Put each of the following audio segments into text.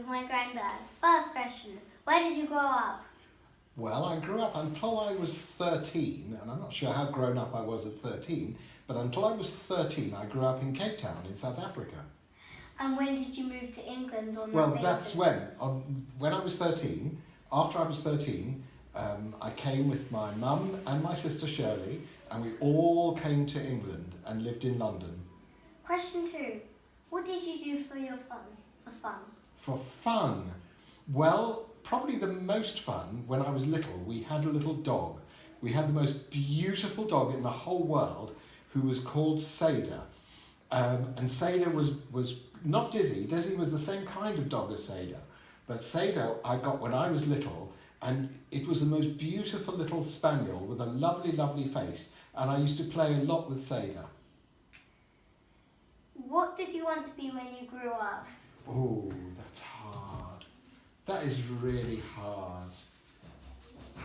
with my granddad. First question, where did you grow up? Well, I grew up until I was 13, and I'm not sure how grown up I was at 13, but until I was 13, I grew up in Cape Town in South Africa. And when did you move to England on Well, that that's basis? when I was 13, after I was 13, I came with my mum and my sister Shirley, and we all came to England and lived in London. Question 2, what did you do for fun? For fun? Well, probably the most fun when I was little, we had a little dog. We had the most beautiful dog in the whole world who was called Seda. And Seda was not Dizzy. Dizzy was the same kind of dog as Seda. But Seda I got when I was little, and it was the most beautiful little spaniel with a lovely, lovely face. And I used to play a lot with Seda. What did you want to be when you grew up? Oh, that's hard. That is really hard.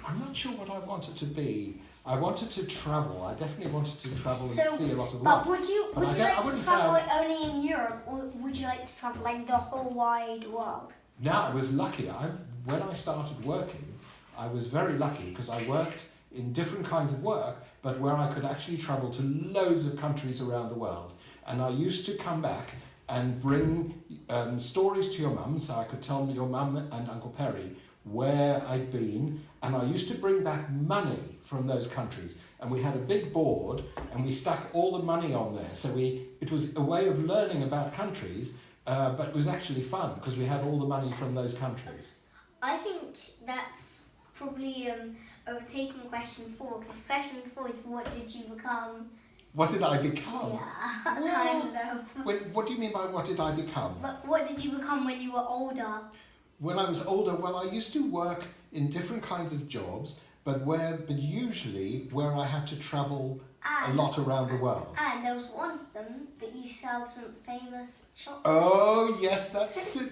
I'm not sure what I wanted to be. I wanted to travel. I definitely wanted to travel and see a lot of the world. But would you like to travel only in Europe, or would you like to travel like the whole wide world? No, I was lucky. When I started working, I was very lucky because I worked in different kinds of work, but where I could actually travel to loads of countries around the world. And I used to come back and bring stories to your mum, so I could tell your mum and Uncle Perry where I'd been, and I used to bring back money from those countries. And we had a big board, and we stuck all the money on there. So it was a way of learning about countries, but it was actually fun because we had all the money from those countries. I think that's probably overtaking question 4, because question 4 is what did you become? What did I become? Yeah, Well, kind of. What do you mean by what did I become? But what did you become when you were older? When I was older, well, I used to work in different kinds of jobs, but usually where I had to travel a lot around the world. And there was one of them that you sell some famous chocolate. Oh yes, that's true.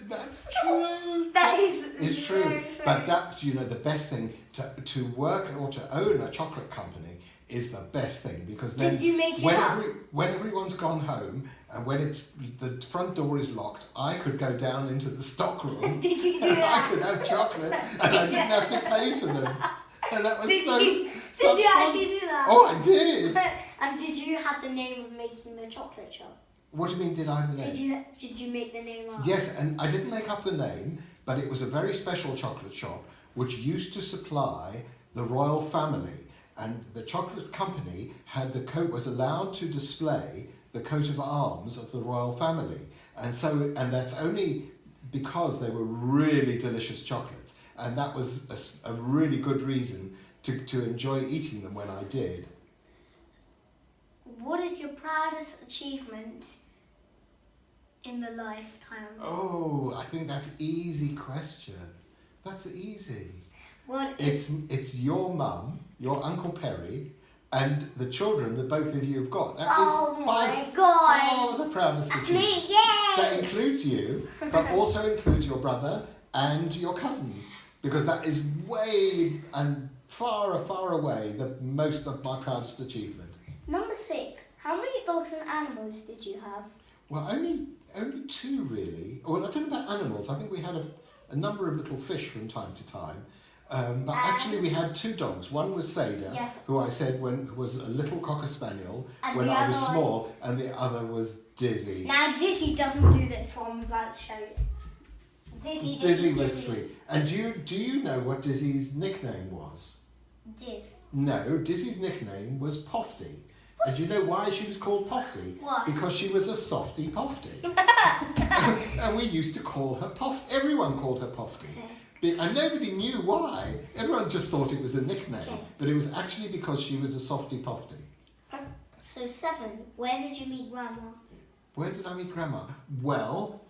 That is true. very true. But that's the best thing to work or to own a chocolate company is the best thing, because then Did you make it up? When everyone's gone home and when the front door is locked, I could go down into the stock room. Did you do and that? I could have chocolate and I didn't have to pay for them. And that was Did such you fun. actually do that? Oh, I did. And did you have the name of making the chocolate shop? What do you mean, did I have the name? Did you make the name up? Yes, and I didn't make up the name, but it was a very special chocolate shop which used to supply the royal family. And the chocolate company was allowed to display the coat of arms of the royal family. And that's only because they were really delicious chocolates. And that was a really good reason to enjoy eating them when I did. What is your proudest achievement in the lifetime? Oh, I think that's an easy question. That's easy. It's your mum, your Uncle Perry, and the children that both of you have got. That is my God! far the proudest That's achievement. me, yay! That includes you, but also includes your brother and your cousins, because that is way and far, far away the most of my proudest achievement. Number 6. How many dogs and animals did you have? Well, only 2 really. Well, I don't know about animals. I think we had a number of little fish from time to time. But actually we had 2 dogs. One was Seda, Yes. who I said was a little cocker spaniel And when the I was other small, and the other was Dizzy. Now Dizzy doesn't do this, what I'm about to show you. Dizzy was sweet. And do you know what Dizzy's nickname was? Diz. No, Dizzy's nickname was Pofty. And do you know why she was called Pofty? Why? Because she was a softy Pofty. And we used to call her Pofty. Everyone called her Pofty. And nobody knew why. Everyone just thought it was a nickname. Okay. But it was actually because she was a softy Pofty. So 7. Where did you meet Grandma? Where did I meet Grandma? Well,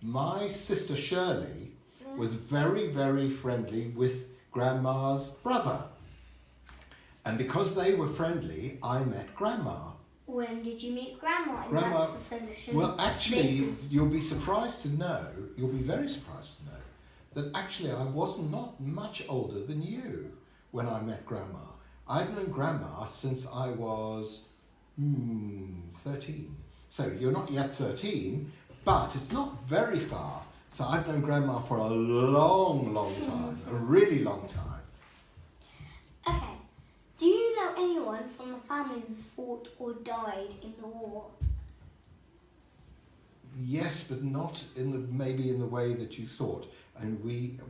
my sister Shirley was very, very friendly with Grandma's brother. And because they were friendly, I met Grandma. When did you meet Grandma? Grandma. That's the solution. Well, actually, you'll be very surprised to know, that actually I was not much older than you when I met Grandma. I've known Grandma since I was 13. So you're not yet 13, but it's not very far So I've known Grandma for a long, long time, a really long time. Okay. Do you know anyone from the family who fought or died in the war? Yes, but not maybe in the way that you thought. And we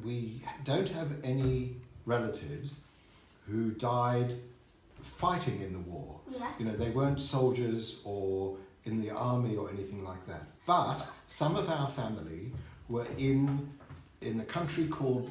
don't have any relatives who died fighting in the war. Yes. You know, they weren't soldiers or in the army or anything like that. But some of our family were mostly in a country called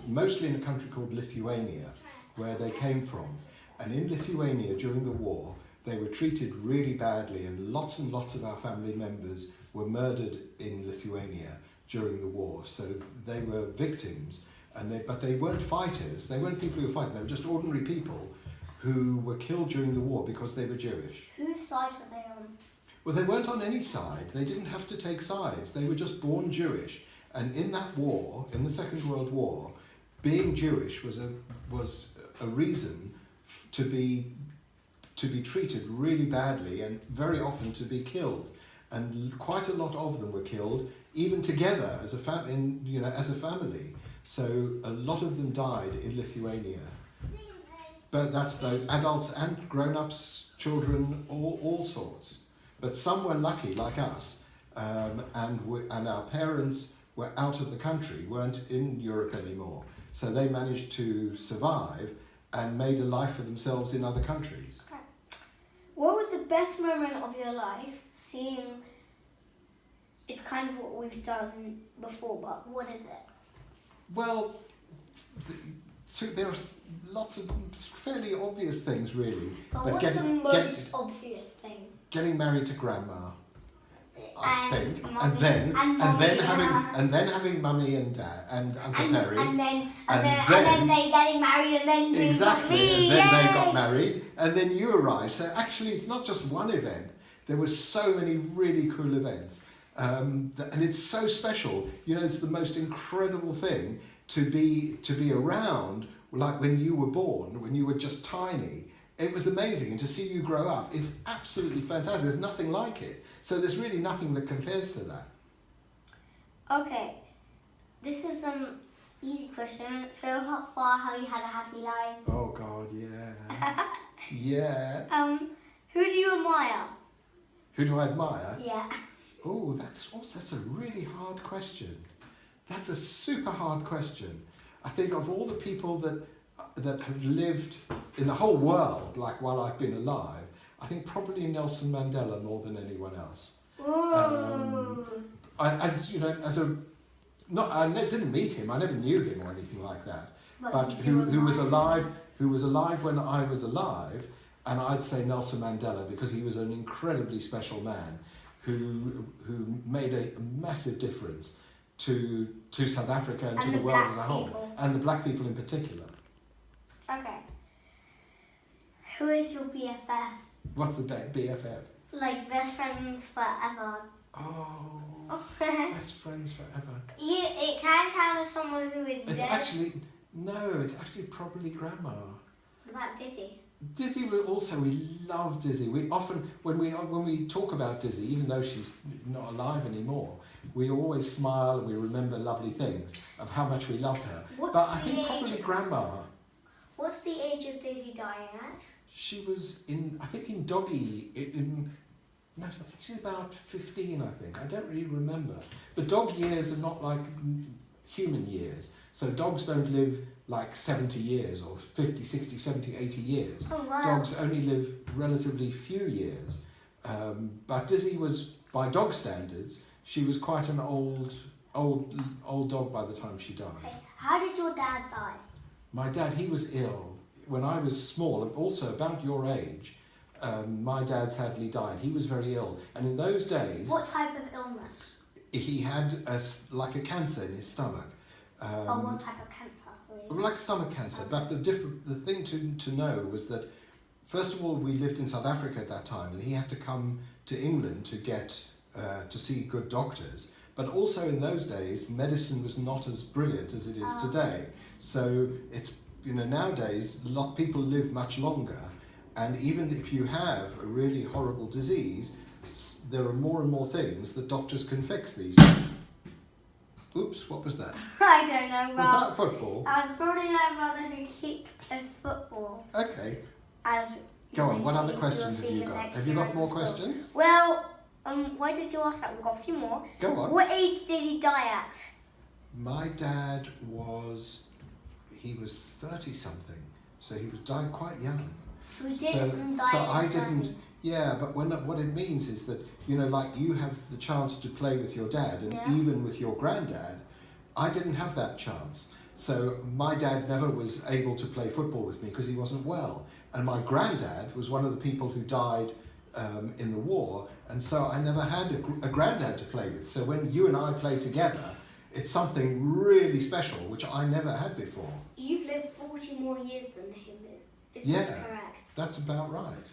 Lithuania, where they came from. And in Lithuania during the war, they were treated really badly, and lots of our family members were murdered in Lithuania during the war. So they were victims, but they weren't fighters. They weren't people who were fighting. They were just ordinary people who were killed during the war because they were Jewish. Whose side were they on? Well, they weren't on any side. They didn't have to take sides. They were just born Jewish. And in that war, in the Second World War, being Jewish was a reason to be treated really badly and very often to be killed. And quite a lot of them were killed, even together as a family. So a lot of them died in Lithuania. But that's both adults and grown-ups, children, all sorts. But some were lucky, like us, and our parents were out of the country, weren't in Europe anymore. So they managed to survive and made a life for themselves in other countries. Okay. What was the best moment of your life, seeing it's kind of what we've done before, but what is it? Well, so there are lots of fairly obvious things, really. But what's the most obvious thing? Getting married to Grandma, I think, Mummy, and then having Mummy and Dad and Uncle Perry, and then they getting married, and then you got me. And then they got married, and then you arrived. So actually, it's not just one event. There were so many really cool events, and it's so special. You know, it's the most incredible thing to be around. Like when you were born, when you were just tiny, it was amazing, and to see you grow up is absolutely fantastic. There's nothing like it. So there's really nothing that compares to that. Okay, this is an easy question. So how you had a happy life? Oh God, yeah, yeah. Who do you admire? Who do I admire? Yeah. Oh, that's a really hard question. That's a super hard question. I think of all the people that have lived in the whole world, like while I've been alive, I think probably Nelson Mandela more than anyone else. I didn't meet him. I never knew him or anything like that. But who was alive when I was alive, and I'd say Nelson Mandela because he was an incredibly special man who made a massive difference to South Africa and to the world as a whole, and the black people in particular. Okay. Who is your BFF? What's the BFF? Like best friends forever. Oh, best friends forever. It can count as someone who is It's dead. it's actually probably Grandma. What about Dizzy? Dizzy, we love Dizzy. We often, when we talk about Dizzy, even though she's not alive anymore, we always smile and we remember lovely things of how much we loved her. But I think probably Grandma. What's the age of Dizzy dying at? She was in doggy, no, I think she's about 15, I think. I don't really remember. But dog years are not like human years. So dogs don't live like 70 years or 50, 60, 70, 80 years. Oh, wow. Dogs only live relatively few years. But Dizzy was, by dog standards, she was quite an old dog by the time she died. Okay. How did your dad die? My dad, he was ill. When I was small, also about your age, my dad sadly died. He was very ill. And in those days... What type of illness? He had like a cancer in his stomach. What type of cancer? Really? Like stomach cancer. But the thing to know was that, first of all, we lived in South Africa at that time, and he had to come to England to get to see good doctors. But also in those days, medicine was not as brilliant as it is today. So it's, nowadays, a lot of people live much longer. And even if you have a really horrible disease, there are more and more things that doctors can fix these days. Oops, what was that? I don't know. Was Well, that football? I was probably my brother who kicked a football. Okay. As Go on, what other you'll questions see have you him got? next Have you year got in more school. questions? Well, why did you ask that? We've got a few more. Go on. What age did he die at? My dad he was 30 something, so he was died quite young. So he didn't die So at I 30. didn't. Yeah, but what it means is that, you know, like you have the chance to play with your dad and Yeah. even with your granddad, I didn't have that chance. So my dad never was able to play football with me because he wasn't well. And my granddad was one of the people who died in the war, and so I never had a granddad to play with. So when you and I play together, it's something really special, which I never had before. You've lived 40 more years than him. Is Yeah. this correct? That's about right.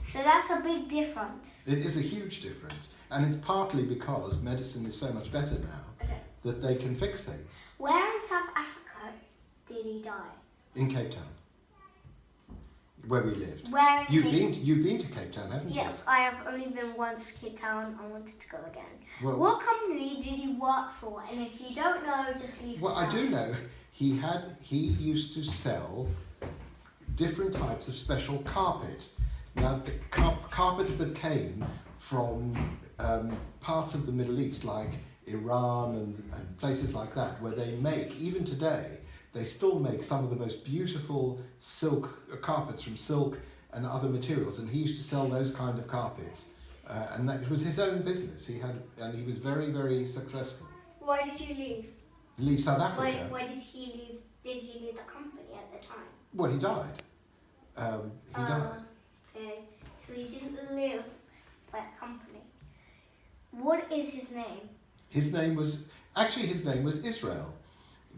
So that's a big difference. It is a huge difference, and it's partly because medicine is so much better now Okay. that they can fix things. Where in South Africa did he die? In Cape Town, where we lived. Where in You've been to Cape Town, haven't Yes, I have only been once to Cape Town. I wanted to go again. you? Well, What company did he work for? And if you don't know, just leave well, it I out. do know he used to sell different types of special carpet. Now, the carpets that came from parts of the Middle East, like Iran and places like that, where they make, even today, they still make some of the most beautiful silk carpets from silk and other materials, and he used to sell those kind of carpets, and that was his own business. He was very, very successful. Why did you leave? Leave South Africa. Why did he leave? Did he leave the company at the time? Well, he died. He died. Okay, so he didn't live for that company. What is his name? His name was Israel,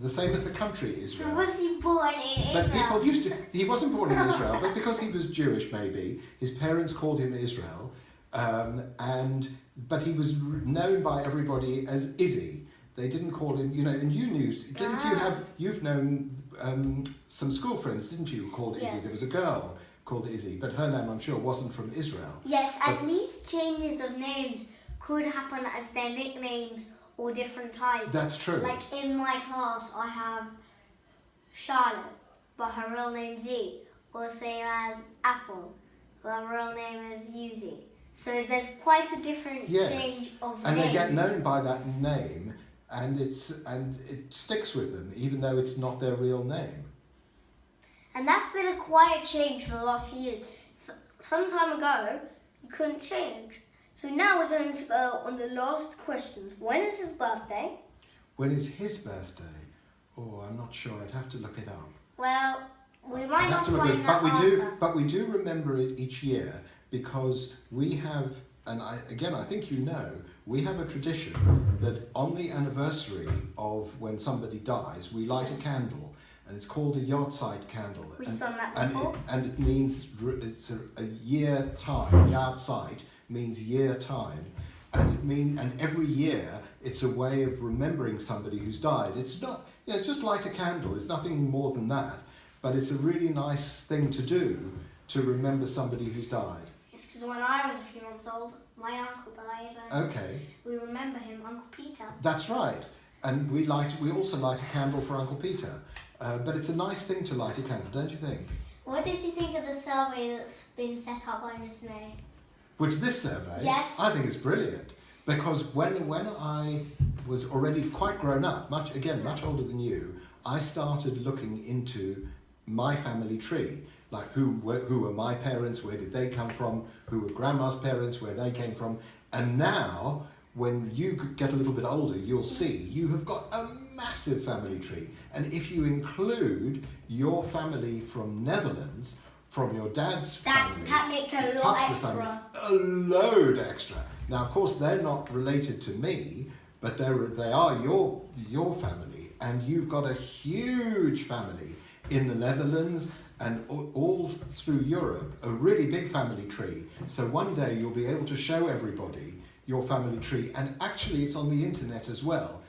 the same as the country So Israel. was he born in Israel? But people used to. He wasn't born in Israel, but because he was Jewish, maybe his parents called him Israel, but he was known by everybody as Izzy. They didn't call him, you know. And you knew, didn't you have? You've known some school friends, didn't you? Called Izzy. Yes. There was a girl called Izzy, but her name, I'm sure, wasn't from Israel. Yes, and these changes of names could happen as their nicknames or different types. That's true. Like in my class, I have Charlotte, but her real name's Z, or same as Apple, her real name is Yuzi. So there's quite a different Yes. change of And names. they get known by that name, and it sticks with them, even though it's not their real name. And that's been a quiet change for the last few years. Some time ago, you couldn't change. So now we're going to go on the last questions. When is his birthday? When is his birthday? Oh, I'm not sure. I'd have to look it up. Well, we might I'd not have to look find it, that answer. but we do remember it each year because we have, and I think you know, we have a tradition that on the anniversary of when somebody dies, we light a candle, and it's called a yahrzeit candle. We've done that before. And it means it's a year time. Yahrzeit means year time, and every year it's a way of remembering somebody who's died. It's not, you know, it's just light a candle. It's nothing more than that, but it's a really nice thing to do to remember somebody who's died. It's because when I was a few months old, my uncle died, and Okay, we remember him, Uncle Peter. that's right. And we also light a candle for Uncle Peter. But it's a nice thing to light a candle, don't you think? What did you think of the survey that's been set up by Miss May? Which this survey, Yes. I think is brilliant. Because when I was already quite grown up, much older than you, I started looking into my family tree. Like who were my parents, where did they come from, who were grandma's parents, where they came from. And now, when you get a little bit older, you'll see you have got a massive family tree. And if you include your family from Netherlands, from your dad's family, That makes a lot Pat's extra. family, a load extra. Now, of course, they're not related to me, but they are your family, and you've got a huge family in the Netherlands and all through Europe, a really big family tree. So one day you'll be able to show everybody your family tree, and actually it's on the internet as well.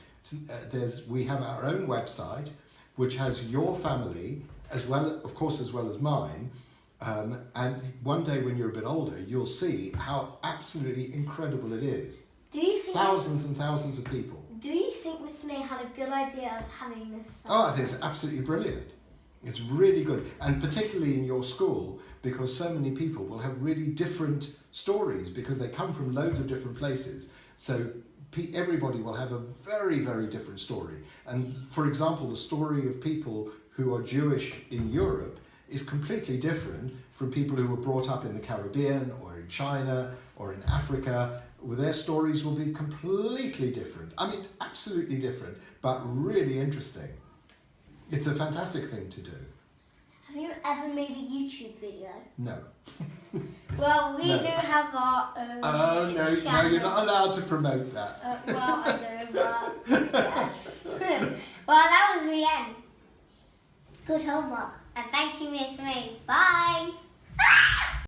We have our own website, which has your family as well, of course, as well as mine. And one day when you're a bit older, you'll see how absolutely incredible it is. Do you think Thousands and thousands of people. Do you think Miss Oscy had a good idea of having this. Oh, I think it's absolutely brilliant. It's really good, and particularly in your school, because so many people will have really different stories because they come from loads of different places. So everybody will have a very, very different story. And for example, the story of people who are Jewish in Europe is completely different from people who were brought up in the Caribbean or in China or in Africa. Their stories will be completely different. I mean, absolutely different, but really interesting. It's a fantastic thing to do. Have you ever made a YouTube video? No. Well, we No. do have our own Oh, no, channel. no, you're not allowed to promote that. Well, I do, but yes. Well, that was the end. Good homework. And thank you, Miss May. Bye.